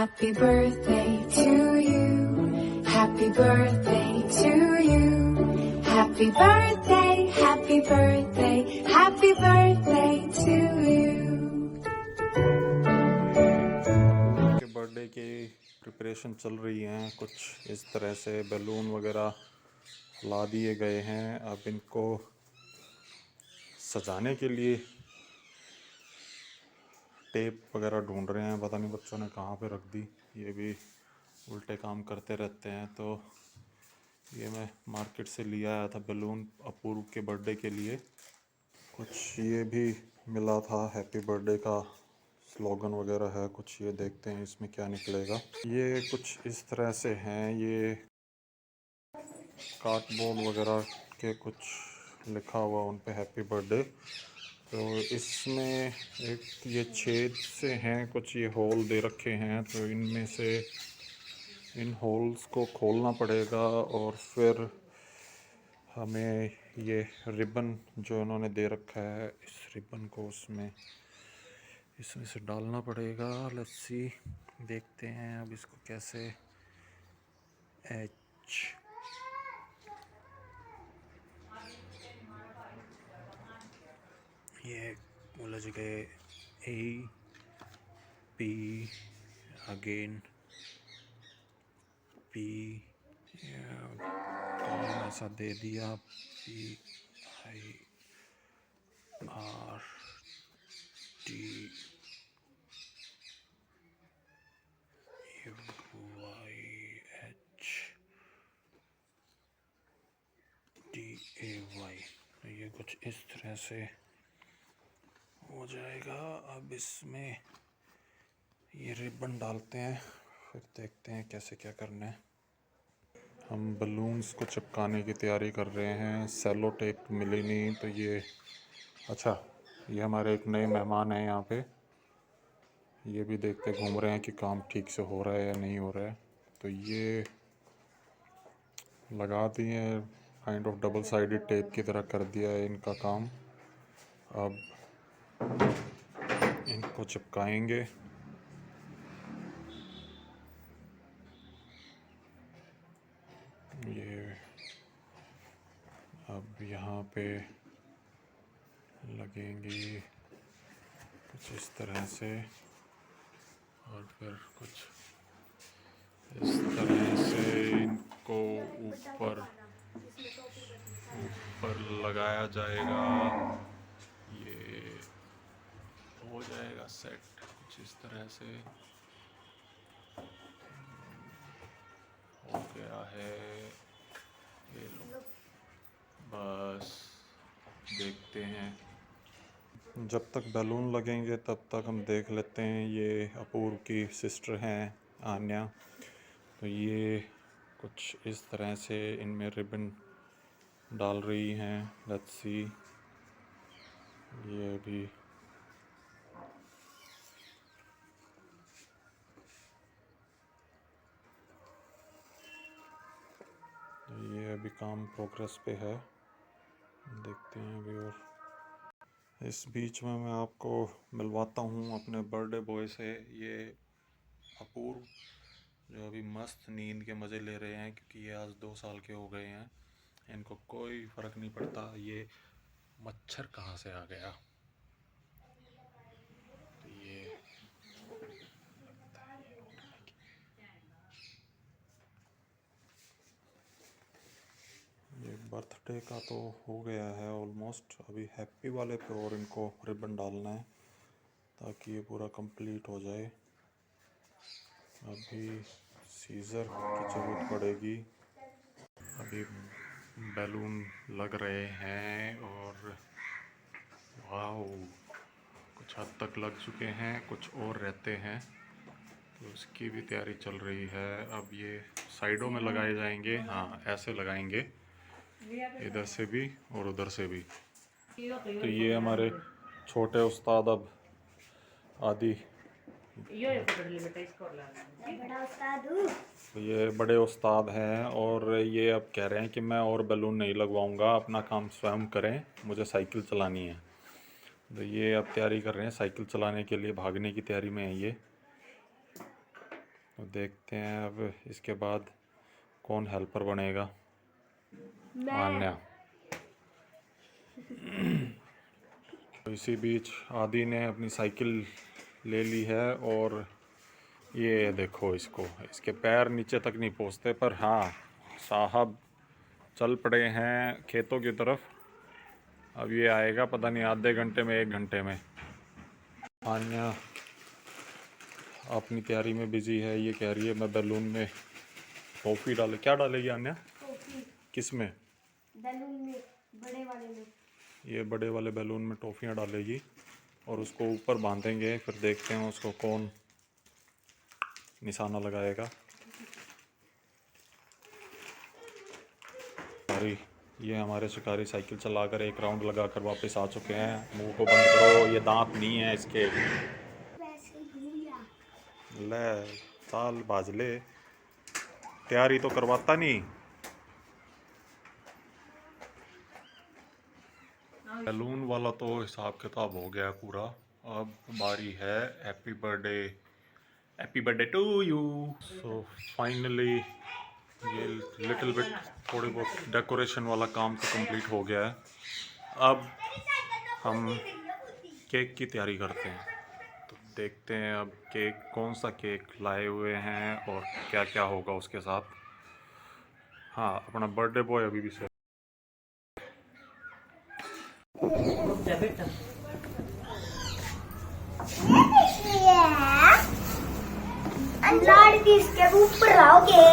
Happy birthday to you. Happy birthday to you. Happy birthday, happy birthday, happy birthday to you. के birthday की preparation चल रही हैं। कुछ इस तरह से बैलून वगैरह ला दिए गए हैं। अब इनको सजाने के लिए टेप वगैरह ढूंढ रहे हैं। पता नहीं बच्चों ने कहाँ पे रख दी। ये भी उल्टे काम करते रहते हैं। तो ये मैं मार्केट से लिया आया था बैलून अपूर्व के बर्थडे के लिए। कुछ ये भी मिला था हैप्पी बर्थडे का स्लोगन वगैरह है कुछ। ये देखते हैं इसमें क्या निकलेगा। ये कुछ इस तरह से हैं। ये कार्डबोर्ड वगैरह के कुछ लिखा हुआ उन पे हैप्पी बर्थडे। तो इसमें एक ये छेद से हैं कुछ, ये होल दे रखे हैं। तो इनमें से इन होल्स को खोलना पड़ेगा और फिर हमें ये रिबन जो इन्होंने दे रखा है, इस रिबन को इसमें से डालना पड़ेगा। लेट्स सी, देखते हैं अब इसको कैसे ये उलझ गए। ए पी अगेन पी, ऐसा दे दिया। P I R T Y H T A Y. ये कुछ इस तरह से हो जाएगा। अब इसमें ये रिबन डालते हैं, फिर देखते हैं कैसे क्या करना है। हम बलून्स को चिपकाने की तैयारी कर रहे हैं। सेलो टेप मिली नहीं तो ये अच्छा, ये हमारे एक नए मेहमान हैं यहाँ पे। ये भी देखते घूम रहे हैं कि काम ठीक से हो रहा है या नहीं हो रहा है। तो ये लगा दिए, kind of double sided tape की तरह कर दिया है इनका काम। अब इनको चिपकाएंगे। ये अब यहाँ पे लगेंगे कुछ इस तरह से और फिर कुछ इस तरह से इनको ऊपर लगाया जाएगा। ये हो जाएगा सेट कुछ इस तरह से हो गया है। ये लो, बस देखते हैं। जब तक बैलून लगेंगे तब तक हम देख लेते हैं। ये अपूर्व की सिस्टर हैं आन्या। तो ये कुछ इस तरह से इनमें रिबन डाल रही हैं। लेट्स सी, ये भी तो ये अभी काम प्रोग्रेस पे है, देखते हैं अभी। और इस बीच में मैं आपको मिलवाता हूँ अपने बर्थडे बॉय से। ये अपूर्व जो अभी मस्त नींद के मज़े ले रहे हैं क्योंकि ये आज 2 साल के हो गए हैं। इनको कोई फ़र्क नहीं पड़ता ये मच्छर कहाँ से आ गया। तो ये बर्थडे का तो हो गया है ऑलमोस्ट। अभी हैप्पी वाले पे और इनको रिबन डालना है ताकि ये पूरा कंप्लीट हो जाए। अभी सीज़र की ज़रूरत पड़ेगी। अभी बैलून लग रहे हैं और वाओ, कुछ हद तक लग चुके हैं, कुछ और रहते हैं तो उसकी भी तैयारी चल रही है। अब ये साइडों में लगाए जाएंगे। हाँ, ऐसे लगाएंगे, इधर से भी और उधर से भी। तो ये हमारे छोटे उस्ताद अब आदि, तो ये बड़े उस्ताद हैं और ये अब कह रहे हैं कि मैं और बैलून नहीं लगवाऊंगा, अपना काम स्वयं करें, मुझे साइकिल चलानी है। तो ये अब तैयारी कर रहे हैं साइकिल चलाने के लिए, भागने की तैयारी में है ये। तो देखते हैं अब इसके बाद कौन हेल्पर बनेगा। आन्या। तो इसी बीच आदि ने अपनी साइकिल ले ली है और ये देखो इसको, इसके पैर नीचे तक नहीं पहुंचते, पर हाँ साहब चल पड़े हैं खेतों की तरफ। अब ये आएगा पता नहीं आधे घंटे में 1 घंटे में। आन्या अपनी तैयारी में बिजी है। ये कह रही है मैं बैलून में टॉफी डाले। क्या डालेगी आन्या? किस में? बैलून में, बड़े वाले में। ये बड़े वाले बैलून में टॉफियाँ डालेगी और उसको ऊपर बांधेंगे, फिर देखते हैं उसको कौन निशाना लगाएगा। अरे ये हमारे शिकारी साइकिल चलाकर 1 राउंड लगाकर वापस आ चुके हैं। मुंह को बंद करो, ये दांत नहीं है इसके। ले साल बाजले, तैयारी तो करवाता नहीं। बैलून वाला तो हिसाब किताब हो गया पूरा। अब बारी है happy birthday to you. So finally ये लिटिल बिट थोड़ी बहुत डेकोरेशन वाला काम तो कंप्लीट हो गया है। अब हम केक की तैयारी करते हैं। तो देखते हैं अब केक, कौन सा केक लाए हुए हैं और क्या क्या होगा उसके साथ। हाँ अपना बर्थडे बॉय अभी भी से इसके ऊपर रहोगे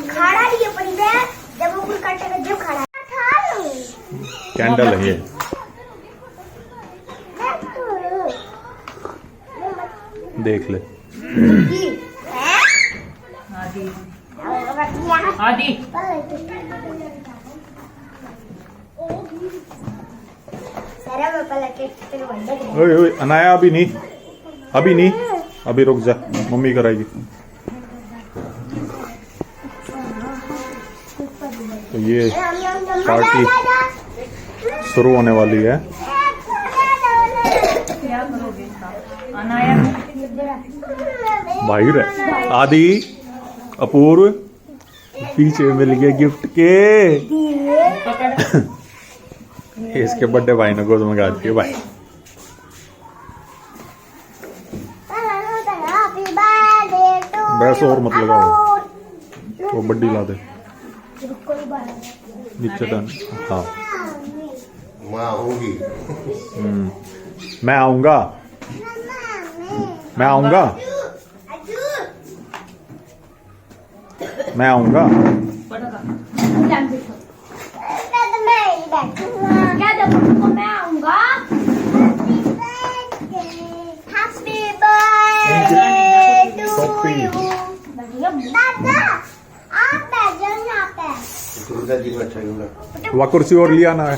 खाड़ा लिए पड़ी है। जब वो काटेगा जब खाड़ा कैंडल है ये। देख ले आदि ओए ओए अनाया अभी नहीं, अभी रुक जा, मम्मी कराएगी। तो ये पार्टी शुरू होने वाली है। क्या करोगे? अनाया बाहर है आदि, अपूर्व पीछे मिल गए गिफ्ट के। इसके बर्थडे भाई ने गोद मंगा दिए भाई। बस और मत लगाओ, वो बड्डी ला दे नीचे डन। हाँ मैं आऊंगी। मैं आऊंगा। क्या देखो मैं आऊंगा। दादा आप बैठ जाओ यहाँ पे। दुर्गा जी बैठेगा। वह कुर्सी और लिया ना है,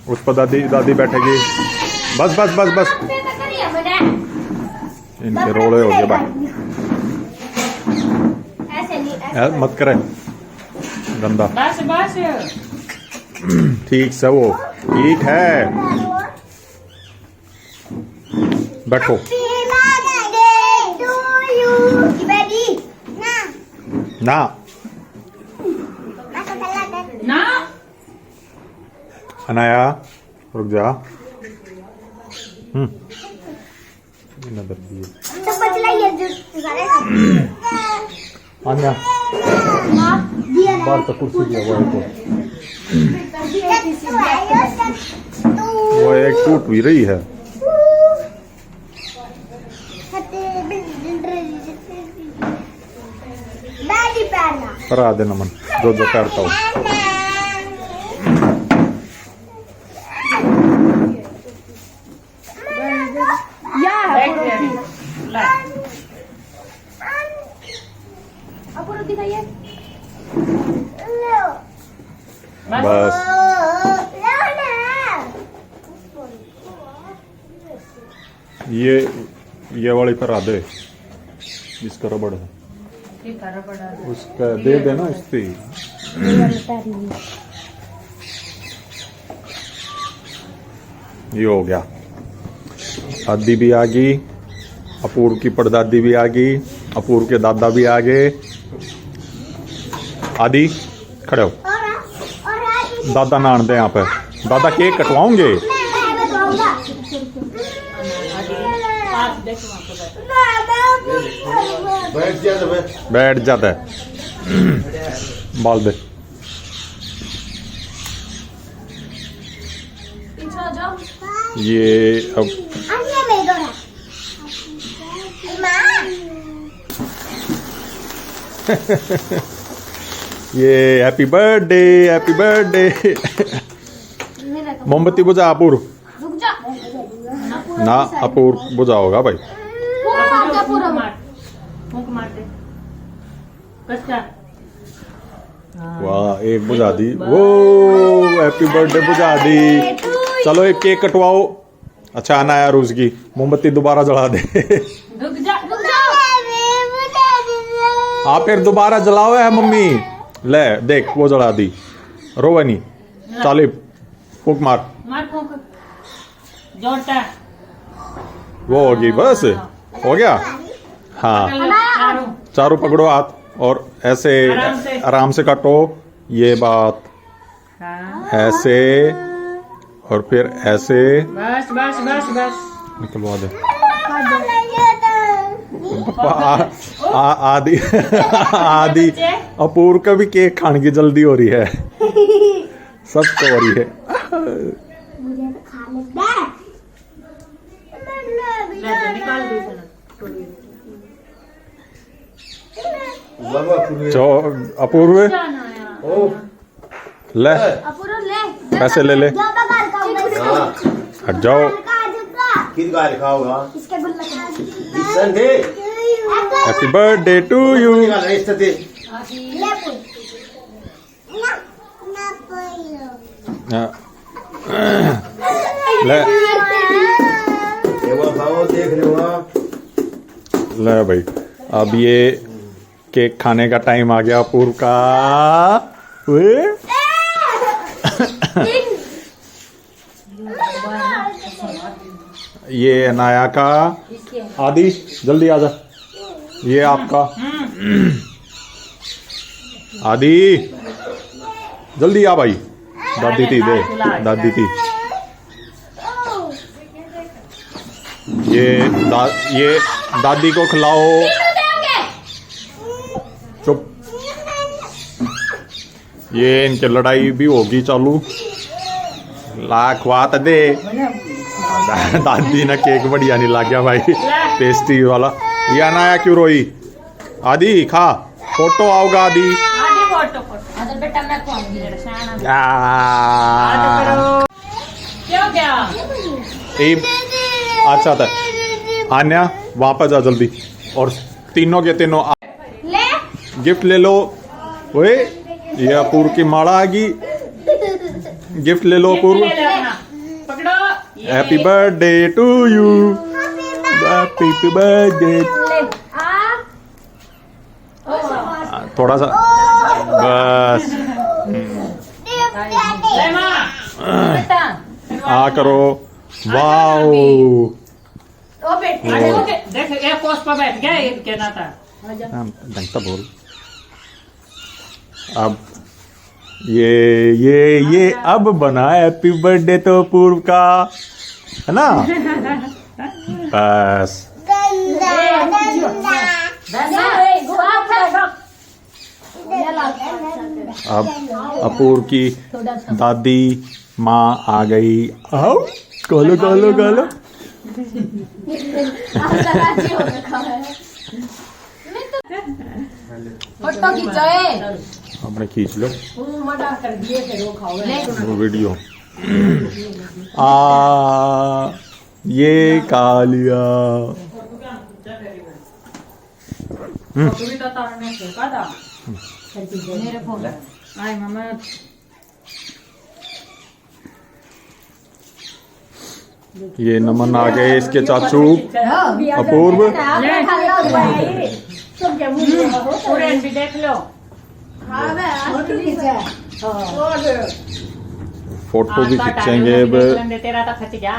उस पर दादी बैठेगी। बस बस बस बस, इनके रोड़े हो गए भाई। मत करे गंदा। बस ठीक से वो ठीक है। बैठो ना ना। अनाया रुक जा। नजर दिए तो बचलाइए जो सारे आन्या बाहर का कुर्सी दिया हुआ है तो वो एक टूट भी रही है। करा दे नमन जो जो करता हूँ। बस ये वाली करा दे, जिसका रबड़ है उसका दे देना इस पे। ये हो गया। दादी भी आ गई, अपूर्व की परदादी भी आ गई, अपूर्व के दादा भी आ गए। आदि खड़े हो, दादा नान दे यहाँ पे। दादा केक कटवाओगे? बैठ जाता है, बाल दे। ये अब ये हैप्पी बर्थडे, हैप्पी बर्थडे। मोमबत्ती बुझा अपूर्व ना, अपूर्व बुझा होगा भाई। वाह, एक बुझा दी। वो हैप्पी बर्थडे बुझा दी। चलो एक केक कटवाओ। अच्छा अनाया रूस की मोमबत्ती दोबारा जला दे। आप फिर दोबारा जलाओ है मम्मी। ले देख वो जला दी, रोवे नहीं। चाली फूक मार, वो होगी बस, हो गया। हाँ चारों पकड़ो हाथ और ऐसे आराम से काटो। ये बात ऐसे और फिर ऐसे बस बस बस बस निकलवा दे। आदि आदि अपूर्व का भी केक खाने की जल्दी हो रही है, सबको हो रही है। चो अपूर्व ले पैसे ले ले, हट जाओ। Happy birthday to you. ले ले भाई, अब ये केक खाने का टाइम आ गया अपूर्व का। ये अनाया का। आदि जल्दी आ जा, ये आपका। आदि जल्दी आ भाई, दादी थी दे, दादी थी। ये दादी को खिलाओ। चुप, ये इनकी लड़ाई भी होगी चालू। लाख बात दे। दादी ना केक बढ़िया नहीं लग गया भाई, पेस्ट्री वाला। ये अनाया क्यों रोई? आदि खा, फोटो आओगा आदि। अच्छा था आन्या, वहां पर जा जल्दी और तीनों के तीनों गिफ्ट ले लो। ओए ये अपूर्व की माला आ गई, गिफ्ट ले लो Apoorv. Happy birthday to you, happy birthday. थोड़ा सा बस आ करो। वाओ देख एक पोस्ट पर बैठ गया, एक कहना था ढंग बोल। अब ये अब बना हैप्पी बर्थडे तो पूर्व का, है ना? बस अब अपूर्व की दादी माँ आ गई। आओ खोलो खोलो खोलो। फोटो खींचोए, आपने खींच लो मजा कर दिए फिर वो खाओगे वो वीडियो। ये खा लिया। मेरे फोन आई मामा। ये नमन आ गए इसके चाचू अपूर्व। भी देख लो। फोटो भी आता खींचेंगे टाइम अब। देख लेंगे, तेरा तो खच जा।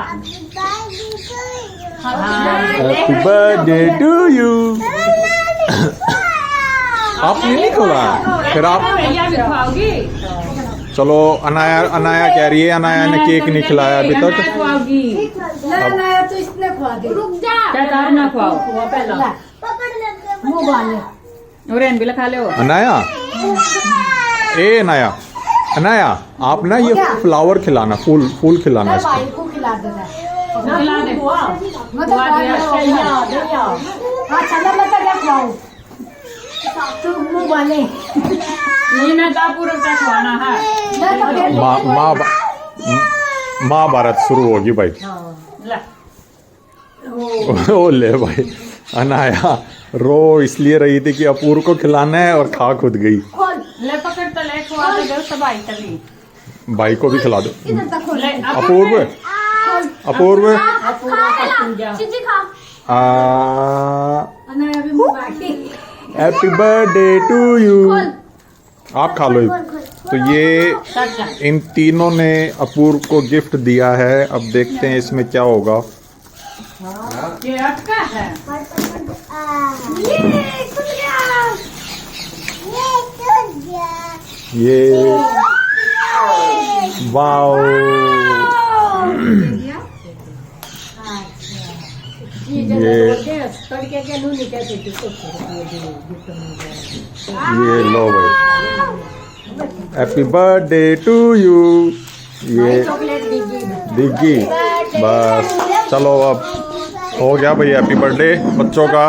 Happy birthday to you. आपने नहीं खोला फिर आप भैया भी खुआओगी? चलो। अनाया अनाया कह रही है, अनाया ने केक नहीं खिलाया अभी अनाया तक। खुआओगी? लाया तो इसने खुआ दे। रुक जा क्या तार ना खुआओ? पहला पकड़ ले मुंह वाले ओरेन भी खा ले। अनाया, ए अनाया, अनाया आप ना ये फ्लावर खिलाना, फूल फूल खिलाना इसको। भाई को खिला देना। खिला दे। मतलब खुआ दिया। हाँ चलो मैं तो क्या खिलाऊं तो मुंह वाले ये ना दा पूरा का खुआना है। महाभारत शुरू होगी भाई। ला। ओ ले भाई, अनाया रो इसलिए रही थी कि अपूर्व को खिलाना है और खा खुद गई। ले पकड़ तो ले खुआ दे दो सब आई तभी। भाई को भी खिला दो। ले अपूर्व, अपूर्व चीची खा अनाया भी मुंह वाले। Happy birthday to you. आप खा लो। तो ये इन तीनों ने अपूर्व को गिफ्ट दिया है। अब देखते हैं इसमें क्या होगा। ये अटका है। ये टूट गया ये टूट गया ये वाओ, ये तड़के के नून नहीं कहते ये लो भाई, हैप्पी बर्थडे टू यू। ये चॉकलेट दीजिए। दिग्गी बस चलो अब हो गया भाई हैप्पी बर्थडे बच्चों का।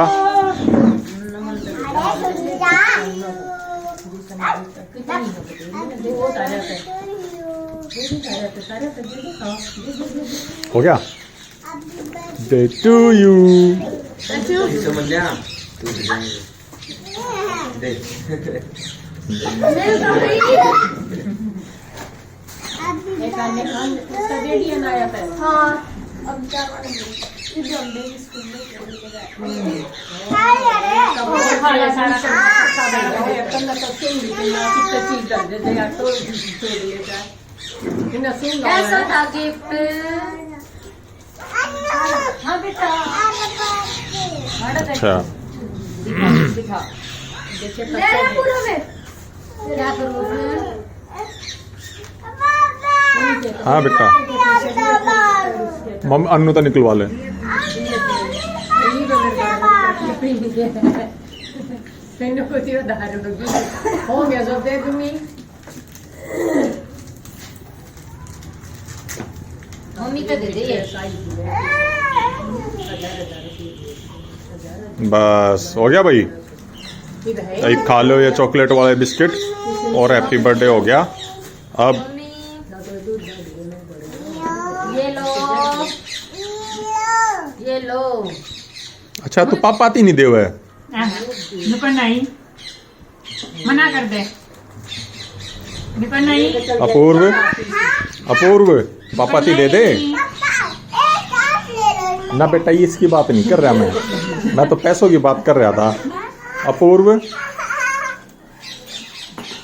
हो गया डे टू यू। खा ले सारा कैसा था गिफ्ट? हाँ बेटा अच्छा दिखा पूरा में क्या करूँ हाँ बेटा, मम अन्नू तो निकलवा ले। हो गया सब दे दूंगी। मम्मी तो दे दे। बस हो गया भाई। एक खा लो ये चॉकलेट वाले बिस्किट और हैप्पी बर्थडे हो गया। अब ये लो अच्छा तो पापा आती नहीं देवे निपन नहीं मना कर दे। निपन नहीं अपूर्व, अपूर्व पापा ती दे दे ना बेटा, ये इसकी बात नहीं कर रहा मैं तो पैसों की बात कर रहा था। अपूर्व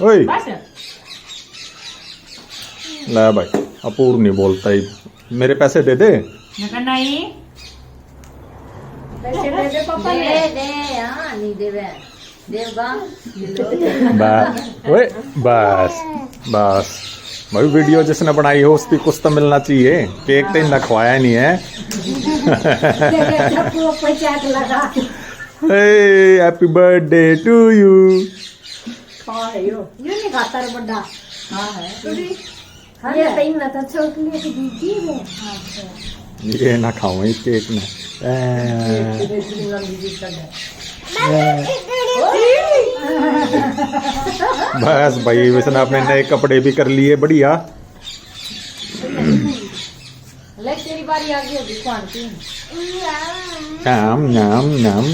ओए बस ले भाई, अपूर्व नहीं बोलता ही, मेरे पैसे दे दे। निपन नहीं पैसे दे दे पापा ने। नहीं देवे देवगा बस ओए बस बस भाई, वीडियो जिसने बनाई हो उसकी कुछ तो मिलना चाहिए। केक तो इतना खवाया नहीं है। Happy birthday to you. यू नहीं खाता रे बड़ा। हाँ है ये सही ना था चॉकलेट दीजिए वो ये ना खाओ ये केक ना। बस भाई वैसे अपने नए कपड़े भी कर लिए बढ़िया। ले तेरी बारी आ गई होगी खान की। नाम नाम नाम